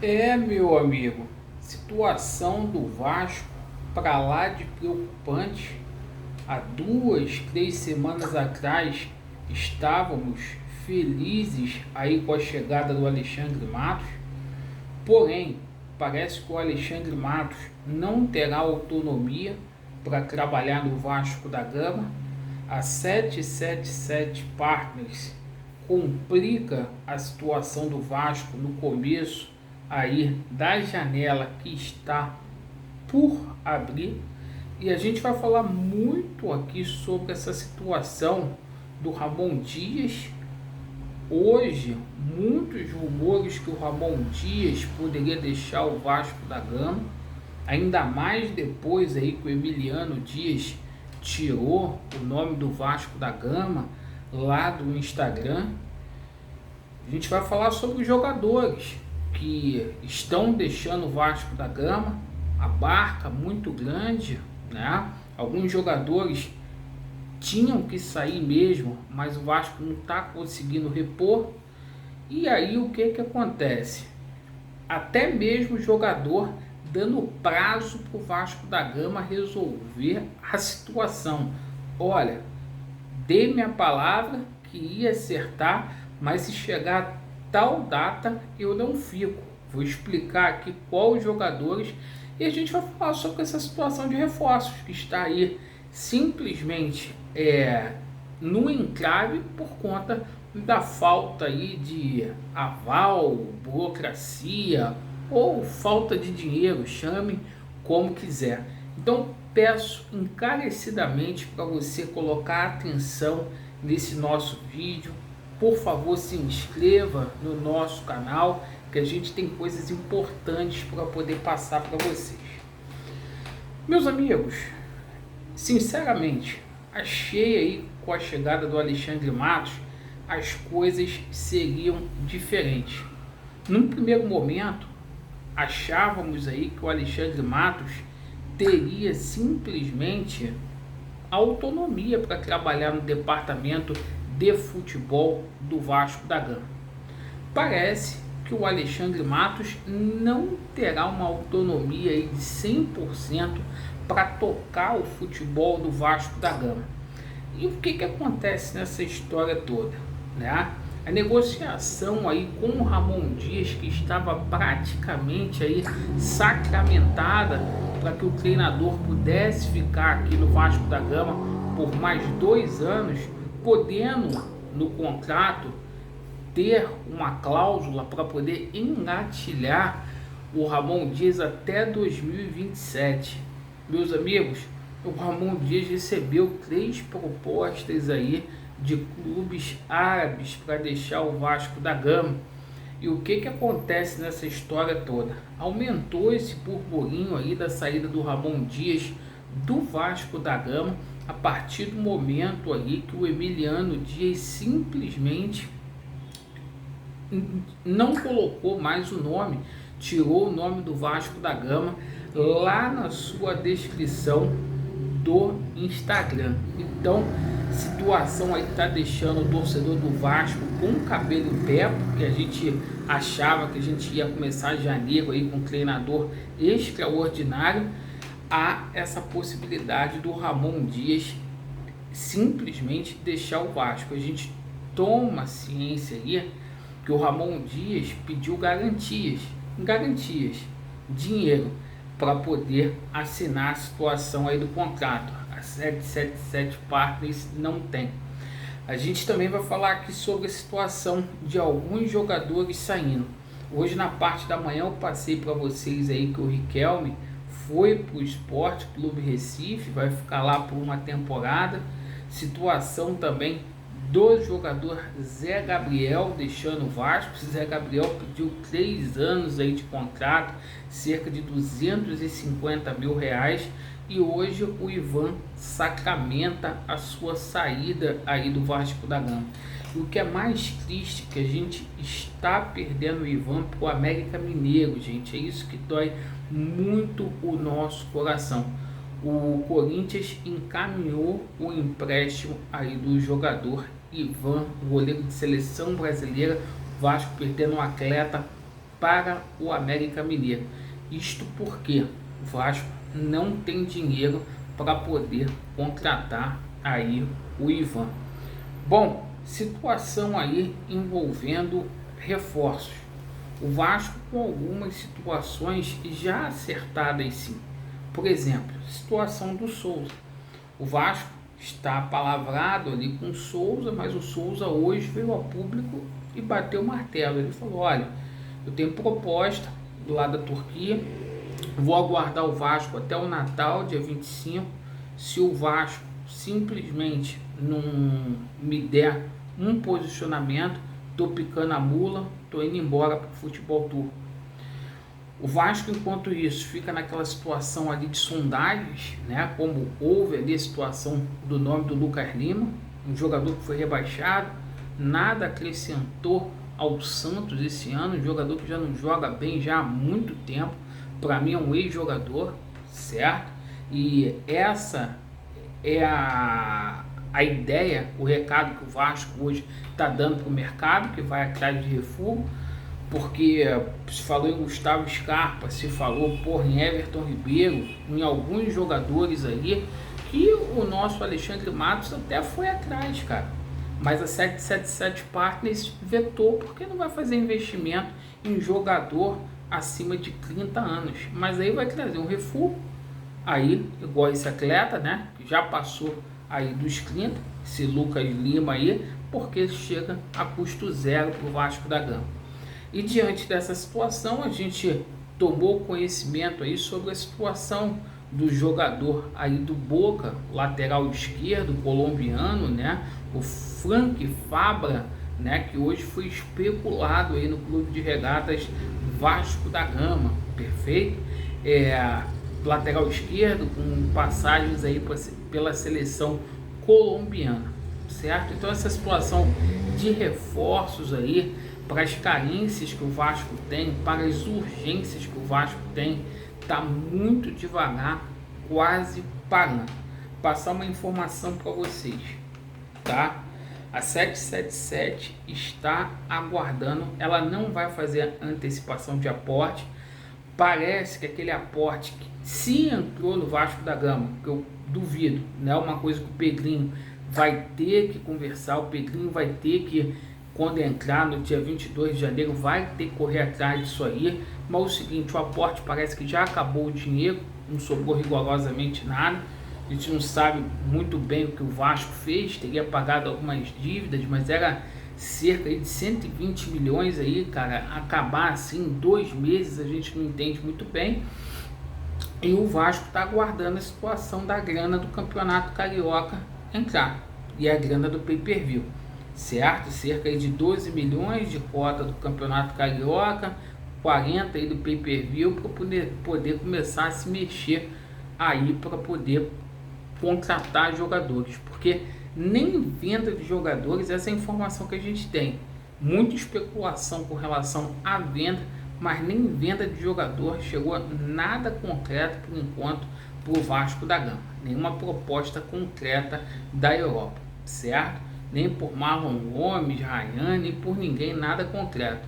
Meu amigo, situação do Vasco para lá de preocupante. Há 2, 3 semanas atrás estávamos felizes aí com a chegada do Alexandre Matos, porém parece que o Alexandre Matos não terá autonomia para trabalhar no Vasco da Gama. A 777 Partners complica a situação do Vasco no começo aí da janela que está por abrir, e a gente vai falar muito aqui sobre essa situação do Ramon Dias. Hoje, muitos rumores que o Ramon Dias poderia deixar o Vasco da Gama, ainda mais depois aí que o Emiliano Dias tirou o nome do Vasco da Gama lá do Instagram. A gente vai falar sobre os jogadores que estão deixando o Vasco da Gama, a barca muito grande, né? Alguns jogadores tinham que sair mesmo, mas o Vasco não está conseguindo repor. E aí o que acontece? Até mesmo o jogador dando prazo para o Vasco da Gama resolver a situação. Olha, dei minha palavra que ia acertar, mas se chegar tal data eu não fico. Vou explicar aqui quais os jogadores e a gente vai falar sobre essa situação de reforços que está aí simplesmente no encrave por conta da falta aí de aval, burocracia ou falta de dinheiro, chame como quiser. Então peço encarecidamente para você colocar atenção nesse nosso vídeo. Por favor, se inscreva no nosso canal, que a gente tem coisas importantes para poder passar para vocês. Meus amigos, sinceramente, achei aí com a chegada do Alexandre Matos as coisas seriam diferentes. Num primeiro momento, achávamos aí que o Alexandre Matos teria simplesmente autonomia para trabalhar no departamento de futebol do Vasco da Gama. Parece que o Alexandre Matos não terá uma autonomia aí de 100% para tocar o futebol do Vasco da Gama. E o que acontece nessa história toda, né? A negociação aí com o Ramon Dias, que estava praticamente aí sacramentada para que o treinador pudesse ficar aqui no Vasco da Gama por mais 2 anos, podendo no contrato ter uma cláusula para poder engatilhar o Ramon Dias até 2027. Meus amigos, o Ramon Dias recebeu 3 propostas aí de clubes árabes para deixar o Vasco da Gama. E o que acontece nessa história toda? Aumentou esse burburinho aí da saída do Ramon Dias do Vasco da Gama a partir do momento aí que o Emiliano Dias simplesmente não colocou mais o nome, tirou o nome do Vasco da Gama lá na sua descrição do Instagram. Então, situação aí está deixando o torcedor do Vasco com o cabelo em pé, porque a gente achava que a gente ia começar janeiro aí com um treinador extraordinário. Há essa possibilidade do Ramon Dias simplesmente deixar o Vasco. A gente toma ciência aí que o Ramon Dias pediu garantias, dinheiro, para poder assinar a situação aí do contrato. A 777 Partners não tem. A gente também vai falar aqui sobre a situação de alguns jogadores saindo. Hoje na parte da manhã eu passei para vocês aí que o Riquelme foi para o Sport Clube Recife, vai ficar lá por uma temporada. Situação também do jogador Zé Gabriel deixando o Vasco. Zé Gabriel pediu 3 anos aí de contrato, cerca de 250 mil reais, e hoje o Ivan sacramenta a sua saída aí do Vasco da Gama. E o que é mais triste, que a gente está perdendo o Ivan para o América Mineiro, gente. É isso que dói muito o nosso coração. O Corinthians encaminhou o empréstimo aí do jogador Ivan, goleiro de seleção brasileira. O Vasco perdendo um atleta para o América Mineiro. Isto porque o Vasco não tem dinheiro para poder contratar aí o Ivan. Bom, situação aí envolvendo reforços. O Vasco com algumas situações já acertadas sim. Por exemplo, situação do Souza. O Vasco está palavrado ali com o Souza, mas o Souza hoje veio a público e bateu o martelo. Ele falou, olha, eu tenho proposta do lado da Turquia, vou aguardar o Vasco até o Natal, dia 25. Se o Vasco simplesmente não me der um posicionamento, tô picando a mula, tô indo embora para o futebol turco. O Vasco, enquanto isso, fica naquela situação ali de sondagens, né? Como houve ali a situação do nome do Lucas Lima, um jogador que foi rebaixado, nada acrescentou ao Santos esse ano, um jogador que já não joga bem já há muito tempo, para mim é um ex-jogador, certo? E essa é a ideia, o recado que o Vasco hoje está dando para o mercado, que vai atrás de refúgio, porque se falou em Gustavo Scarpa, se falou em Everton Ribeiro, em alguns jogadores aí, que o nosso Alexandre Matos até foi atrás, cara. Mas a 777 Partners vetou porque não vai fazer investimento em jogador acima de 30 anos. Mas aí vai trazer um refúgio, aí igual esse atleta, né, que já passou aí dos 30, esse Lucas Lima aí, porque chega a custo zero para o Vasco da Gama. E diante dessa situação, a gente tomou conhecimento aí sobre a situação do jogador aí do Boca, lateral esquerdo, colombiano, né? O Frank Fabra, né? Que hoje foi especulado aí no Clube de Regatas Vasco da Gama, perfeito? Lateral esquerdo com passagens aí pela seleção colombiana, certo? Então essa situação de reforços aí, para as carências que o Vasco tem, para as urgências que o Vasco tem, está muito devagar, quase parando. Passar uma informação para vocês, tá? A 777 está aguardando, ela não vai fazer antecipação de aporte. Parece que aquele aporte que se entrou no Vasco da Gama, que eu duvido, não é uma coisa que o Pedrinho vai ter que conversar, o Pedrinho vai ter que, quando entrar no dia 22 de janeiro, vai ter que correr atrás disso aí. Mas o seguinte, o aporte parece que já acabou o dinheiro, não sobrou rigorosamente nada. A gente não sabe muito bem o que o Vasco fez, teria pagado algumas dívidas, mas era cerca de 120 milhões aí, cara. Acabar assim em 2 meses, a gente não entende muito bem. E o Vasco está aguardando a situação da grana do Campeonato Carioca entrar, e a grana do pay-per-view, certo? Cerca de 12 milhões de cota do Campeonato Carioca, 40 aí do pay-per-view, para poder começar a se mexer aí para poder contratar jogadores, porque nem venda de jogadores, essa é a informação que a gente tem, muita especulação com relação à venda, mas nem venda de jogador chegou nada concreto por enquanto para o Vasco da Gama, nenhuma proposta concreta da Europa, certo? Nem por Marlon Gomes, Ryan, nem por ninguém, nada concreto.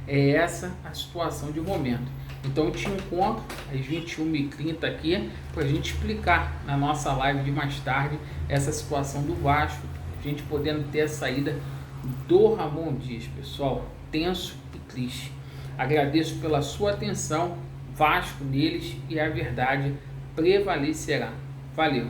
É essa a situação de momento. Então eu te encontro às 21h30 aqui para a gente explicar na nossa live de mais tarde essa situação do Vasco, a gente podendo ter a saída do Ramon Dias, pessoal, tenso e triste. Agradeço pela sua atenção, Vasco neles, e a verdade prevalecerá. Valeu!